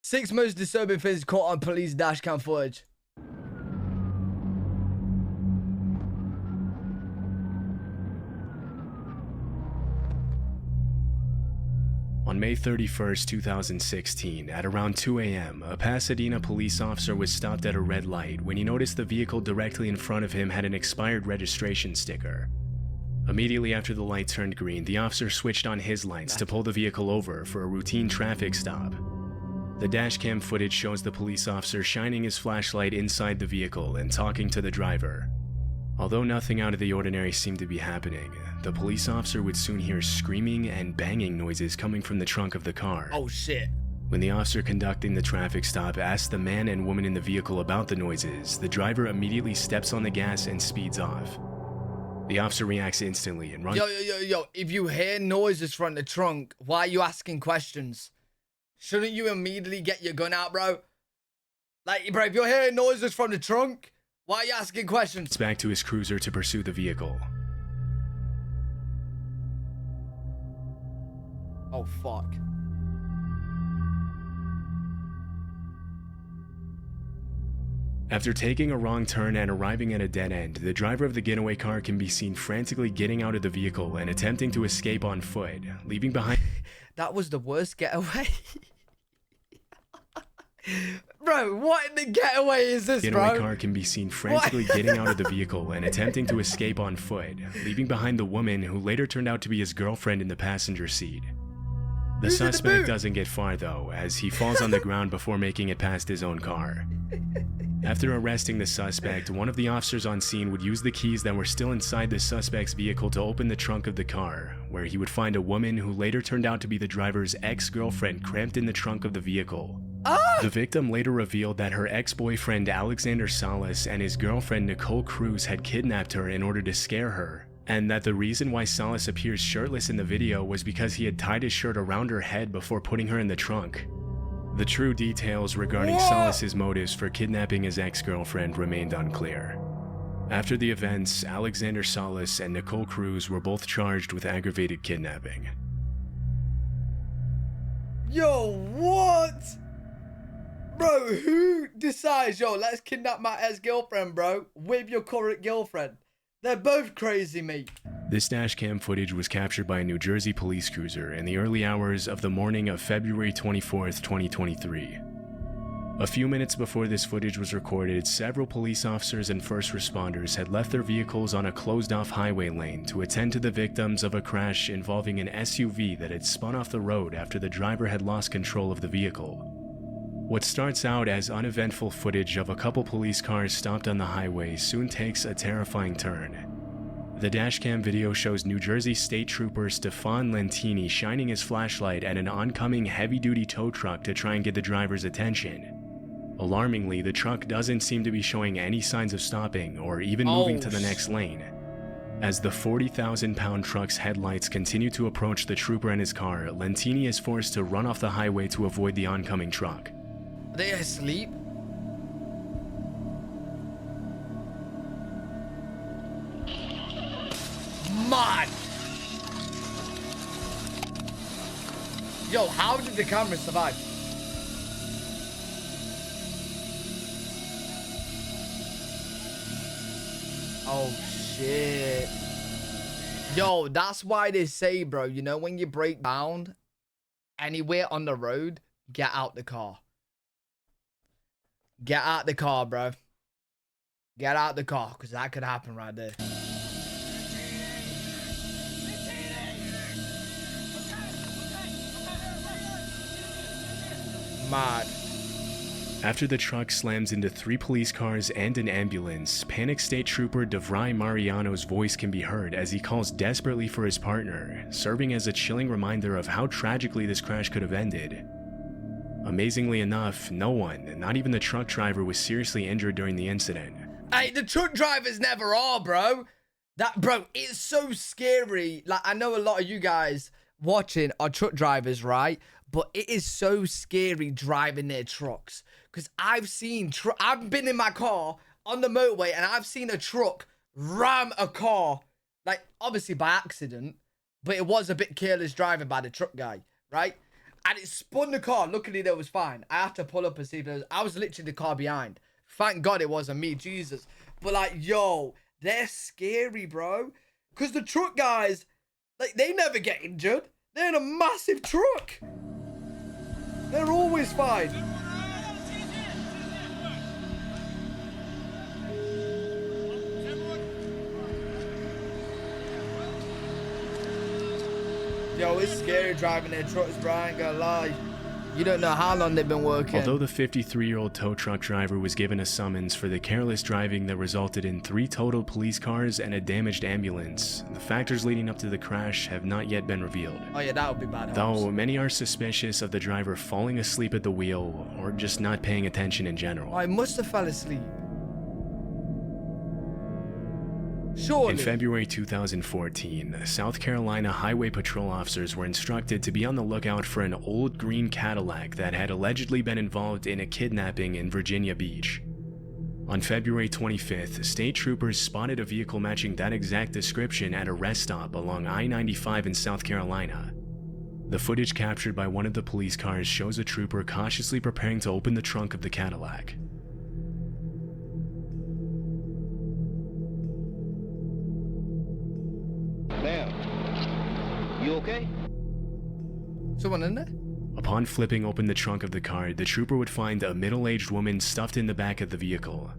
6 most disturbing things caught on police dashcam footage. On May 31st, 2016, at around 2 a.m., a Pasadena police officer was stopped at a red light when he noticed the vehicle directly in front of him had an expired registration sticker. Immediately after the light turned green, the officer switched on his lights to pull the vehicle over for a routine traffic stop. The dashcam footage shows the police officer shining his flashlight inside the vehicle and talking to the driver. Although nothing out of the ordinary seemed to be happening, the police officer would soon hear screaming and banging noises coming from the trunk of the car. Oh shit. When the officer conducting the traffic stop asked the man and woman in the vehicle about the noises, the driver immediately steps on the gas and speeds off. The officer reacts instantly and runs. Yo, if you hear noises from the trunk, why are you asking questions? Shouldn't you immediately get your gun out, bro? Like, bro, if you're hearing noises from the trunk, why are you asking questions? Back to his cruiser to pursue the vehicle. Oh, fuck. After taking a wrong turn and arriving at a dead end, the driver of the getaway car can be seen frantically getting out of the vehicle and attempting to escape on foot, leaving behind... That was the worst getaway. Bro, what in the getaway is this, bro? The getaway car can be seen frantically getting out of the vehicle and attempting to escape on foot, leaving behind the woman who later turned out to be his girlfriend in the passenger seat. The suspect doesn't get far though, as he falls on the ground before making it past his own car. After arresting the suspect, one of the officers on scene would use the keys that were still inside the suspect's vehicle to open the trunk of the car, where he would find a woman who later turned out to be the driver's ex-girlfriend cramped in the trunk of the vehicle. The victim later revealed that her ex-boyfriend Alexander Salas and his girlfriend Nicole Cruz had kidnapped her in order to scare her, and that the reason why Salas appears shirtless in the video was because he had tied his shirt around her head before putting her in the trunk. The true details regarding Salas's motives for kidnapping his ex-girlfriend remained unclear. After the events, Alexander Salas and Nicole Cruz were both charged with aggravated kidnapping. Yo, what? Bro, who decides, yo, let's kidnap my ex-girlfriend, bro, with your current girlfriend? They're both crazy, mate. This dashcam footage was captured by a New Jersey police cruiser in the early hours of the morning of February 24th, 2023. A few minutes before this footage was recorded, several police officers and first responders had left their vehicles on a closed-off highway lane to attend to the victims of a crash involving an SUV that had spun off the road after the driver had lost control of the vehicle. What starts out as uneventful footage of a couple police cars stopped on the highway soon takes a terrifying turn. The dashcam video shows New Jersey State Trooper Stefan Lentini shining his flashlight at an oncoming heavy-duty tow truck to try and get the driver's attention. Alarmingly, the truck doesn't seem to be showing any signs of stopping or even moving to the next lane. As the 40,000-pound truck's headlights continue to approach the trooper and his car, Lentini is forced to run off the highway to avoid the oncoming truck. Are they asleep? Man! Yo, how did the camera survive? Oh, shit. Yo, that's why they say, bro, you know, when you break down anywhere on the road, get out the car. Get out the car, bro. Get out the car, because that could happen right there. Mad. After the truck slams into 3 police cars and an ambulance, Panic State Trooper DeVry Mariano's voice can be heard as he calls desperately for his partner, serving as a chilling reminder of how tragically this crash could have ended. Amazingly enough, no one, not even the truck driver, was seriously injured during the incident. Hey, the truck drivers never are, bro. Bro, it's so scary. Like, I know a lot of you guys watching are truck drivers, right? But it is so scary driving their trucks. Because I've been in my car on the motorway and I've seen a truck ram a car. Like, obviously by accident. But it was a bit careless driving by the truck guy, right? and it spun the car. Luckily, that was fine. I had to pull up and see if there was... I was literally the car behind. Thank God it wasn't me, Jesus. But like, yo, they're scary, bro. Because the truck guys, like, they never get injured. They're in a massive truck. They're always fine. Yo, it's scary driving their trucks, bro. I ain't gonna lie. You don't know how long they've been working. Although the 53-year-old tow truck driver was given a summons for the careless driving that resulted in 3 totaled police cars and a damaged ambulance, the factors leading up to the crash have not yet been revealed. Oh yeah, that would be bad. Though many are suspicious of the driver falling asleep at the wheel or just not paying attention in general. I must have fell asleep. Surely. In February 2014, South Carolina Highway Patrol officers were instructed to be on the lookout for an old green Cadillac that had allegedly been involved in a kidnapping in Virginia Beach. On February 25th, state troopers spotted a vehicle matching that exact description at a rest stop along I-95 in South Carolina. The footage captured by one of the police cars shows a trooper cautiously preparing to open the trunk of the Cadillac. You okay? Someone in there? Upon flipping open the trunk of the car, the trooper would find a middle-aged woman stuffed in the back of the vehicle.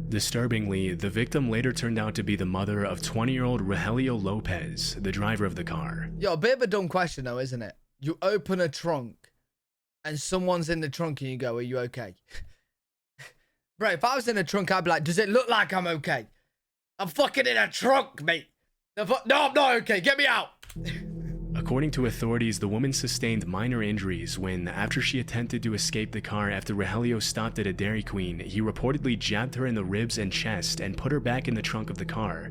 Disturbingly, the victim later turned out to be the mother of 20-year-old Rogelio Lopez, the driver of the car. Yo, a bit of a dumb question though, isn't it? You open a trunk and someone's in the trunk and you go, are you okay? Bro, if I was in a trunk, I'd be like, does it look like I'm okay? I'm fucking in a trunk, mate. No, I'm not okay. Get me out. According to authorities, the woman sustained minor injuries when, after she attempted to escape the car after Rogelio stopped at a Dairy Queen, he reportedly jabbed her in the ribs and chest and put her back in the trunk of the car.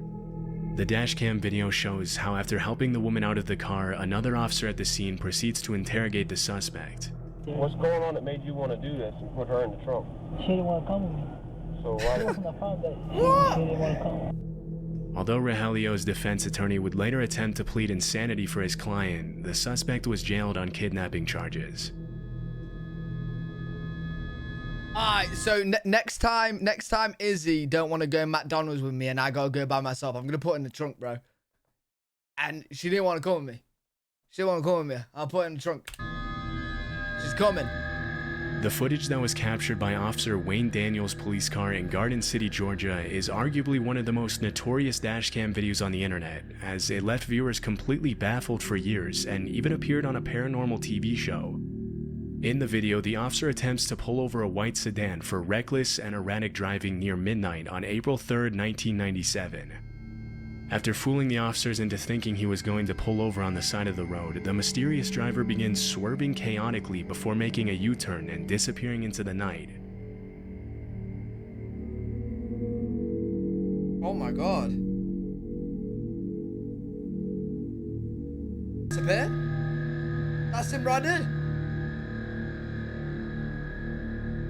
The dashcam video shows how, after helping the woman out of the car, another officer at the scene proceeds to interrogate the suspect. What's going on that made you want to do this and put her in the trunk? She didn't want to come with me. So why did... I found that she didn't want to come. Although Rogelio's defense attorney would later attempt to plead insanity for his client, the suspect was jailed on kidnapping charges. Alright, so next time Izzy don't want to go McDonald's with me and I gotta go by myself, I'm gonna put her in the trunk, bro. And she didn't want to come with me. She didn't want to come with me. I'll put her in the trunk. She's coming. The footage that was captured by Officer Wayne Daniels' police car in Garden City, Georgia, is arguably one of the most notorious dashcam videos on the internet, as it left viewers completely baffled for years and even appeared on a paranormal TV show. In the video, the officer attempts to pull over a white sedan for reckless and erratic driving near midnight on April 3rd, 1997. After fooling the officers into thinking he was going to pull over on the side of the road, the mysterious driver begins swerving chaotically before making a U-turn and disappearing into the night. Oh my god. Disappear? That's him right there.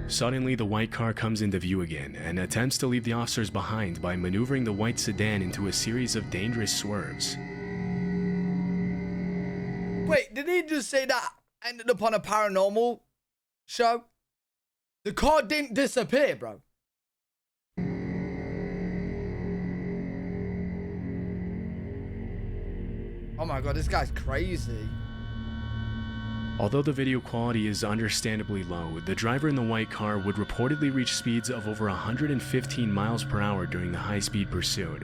Suddenly, the white car comes into view again and attempts to leave the officers behind by maneuvering the white sedan into a series of dangerous swerves. Wait, did he just say that ended up on a paranormal show? The car didn't disappear, bro. Oh my god, this guy's crazy. Although the video quality is understandably low, the driver in the white car would reportedly reach speeds of over 115 miles per hour during the high-speed pursuit.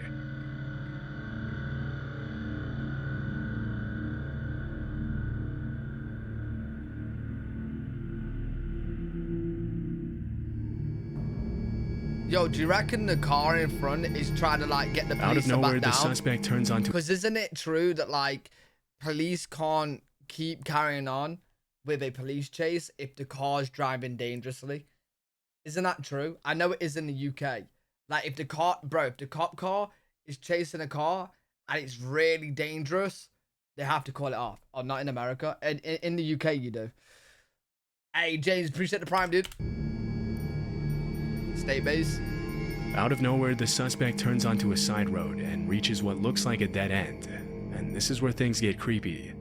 Yo, do you reckon the car in front is trying to like get the police Out of nowhere, back down? the suspect turns onto... Because isn't it true that like police can't keep carrying on with a police chase if the car's driving dangerously? Isn't that true? I know it is in the UK. Like if the cop car is chasing a car and it's really dangerous, they have to call it off. Oh, not in America. In the UK, you do. Hey, James, appreciate the prime, dude. State base. Out of nowhere, the suspect turns onto a side road and reaches what looks like a dead end. And this is where things get creepy.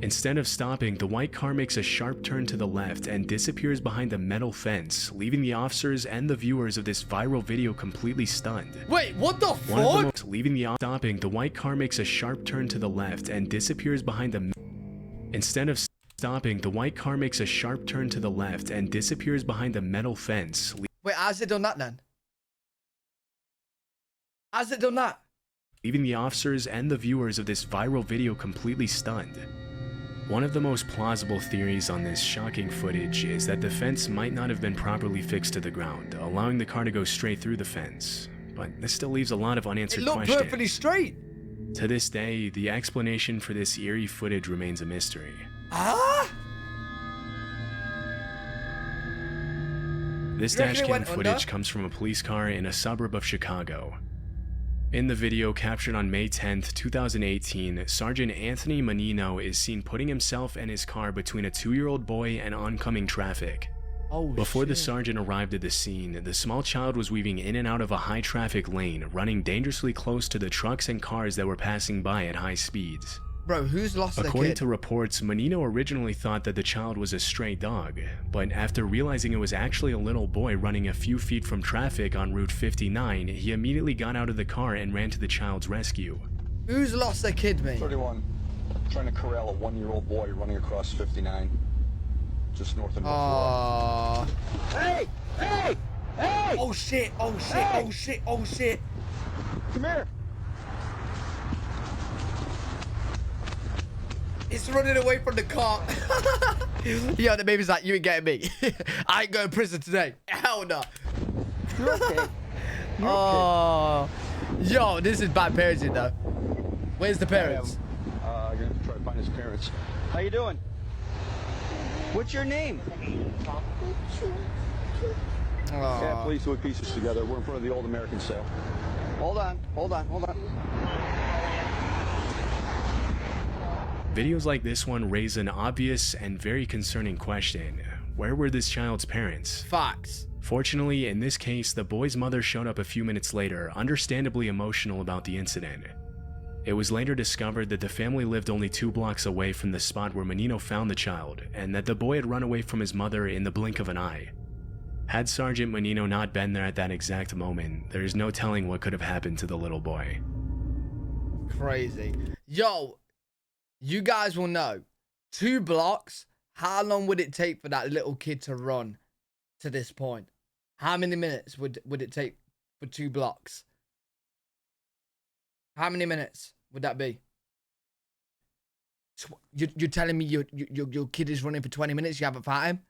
Instead of stopping, the white car makes a sharp turn to the left and disappears behind a metal fence, leaving the officers and the viewers of this viral video completely stunned. Wait, what the fuck? Stopping, the white car makes a sharp turn to the left and disappears behind a Instead of stopping, the white car makes a sharp turn to the left and disappears behind a metal fence. Wait, how's it done that then? How's it done that? Leaving the officers and the viewers of this viral video completely stunned. One of the most plausible theories on this shocking footage is that the fence might not have been properly fixed to the ground, allowing the car to go straight through the fence. But this still leaves a lot of unanswered questions. It looked perfectly straight. To this day, the explanation for this eerie footage remains a mystery. Ah? This dashcam footage comes from a police car in a suburb of Chicago. In the video captured on May 10th, 2018, Sergeant Anthony Menino is seen putting himself and his car between a 2-year-old boy and oncoming traffic. Oh, Before the sergeant arrived at the scene, the small child was weaving in and out of a high-traffic lane, running dangerously close to the trucks and cars that were passing by at high speeds. Bro, who's lost their kid? According to reports, Menino originally thought that the child was a stray dog, but after realizing it was actually a little boy running a few feet from traffic on Route 59, he immediately got out of the car and ran to the child's rescue. Who's lost their kid, mate? 31, trying to corral a 1-year-old boy running across 59, just north of North. Hey! Hey! Hey! Oh shit! Oh shit! Hey! Oh shit! Oh shit! Come here! It's running away from the car. Yo, the baby's like, you ain't getting me. I ain't going to prison today. Hell no. You're okay. Oh. Yo, this is bad parenting though. Where's the parents? I'm gonna try to find his parents. How you doing? What's your name? Yeah, please do pieces together. We're in front of the Old American sale. Hold on. Videos like this one raise an obvious and very concerning question. Where were this child's parents? Facts. Fortunately, in this case, the boy's mother showed up a few minutes later, understandably emotional about the incident. It was later discovered that the family lived only 2 blocks away from the spot where Menino found the child, and that the boy had run away from his mother in the blink of an eye. Had Sergeant Menino not been there at that exact moment, there is no telling what could have happened to the little boy. Crazy. Yo, you guys will know. 2 blocks, how long would it take for that little kid to run to this point? How many minutes would it take for 2 blocks? How many minutes would that be? You're telling me your kid is running for 20 minutes, you haven't found him?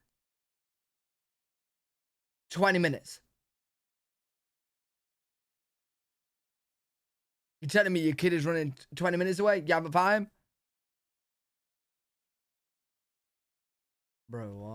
20 minutes. You're telling me your kid is running 20 minutes away, you haven't found him? Bro, what?